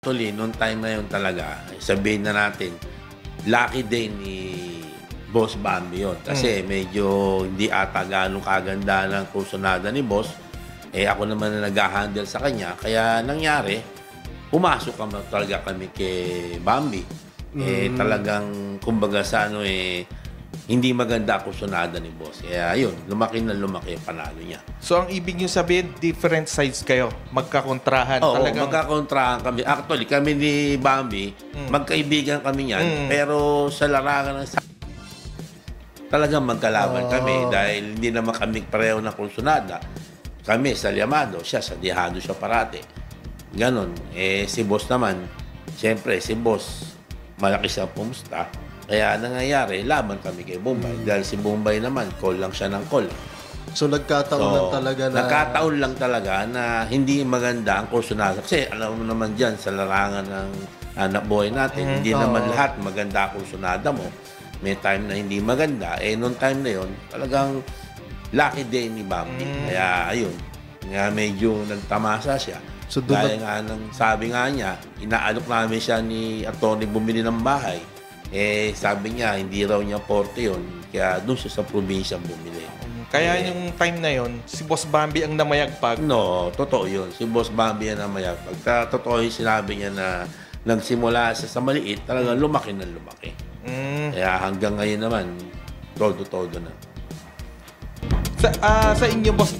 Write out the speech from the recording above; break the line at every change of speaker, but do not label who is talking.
Actually, noong time na yun talaga, sabihin na natin, lucky day ni Boss Bambi yun. Kasi medyo hindi ata ganong kaganda ng kursunada ni Boss. Ako naman na nag-handle sa kanya. Kaya nangyari, pumasok talaga kami kay Bambi. Talagang, kumbaga sa hindi maganda ang kursunada ni Boss. Kaya yun, lumaki na lumaki ang panalo niya.
So, ang ibig nyo sabihin, different sides kayo. Magkakontrahan.
Oo,
talagang...
magkakontrahan kami. Actually, kami ni Bambi, magkaibigan kami niyan. Pero sa larangan ng talagang magkalaban kami dahil hindi naman kami pareho ng kursunada. Kami sa Liamado, siya sa Dihado siya parate. Ganon. Si Boss naman, siyempre si Boss, malaki siya pumusta. Kaya nangyayari, laban kami kay Bombay. Dahil si Bombay naman, call lang siya ng call.
So nagkataon lang talaga na...
Nagkataon lang talaga na hindi maganda ang kursunada. Kasi alam mo naman dyan, sa larangan ng anak buhay natin, hindi naman lahat maganda ang kursunada mo. May time na hindi maganda. Noong time na yon talagang lucky day ni Bambi. Kaya ayun, nga medyo nagtamasa siya. So, dahil nga sabi nga niya, inaalok namin siya ni Atty. Bumili ng bahay. Sabi niya, hindi raw niya porte yun. Kaya doon siya sa probinsya bumili.
Kaya yung time na yon si Boss Bambi ang namayagpag.
No, totoo yun. Si Boss Bambi ang namayagpag. Totoo yung sinabi niya na nagsimula siya sa maliit, talagang lumaki na lumaki. Kaya hanggang ngayon naman, todo-todo na.
Sa inyo, Boss,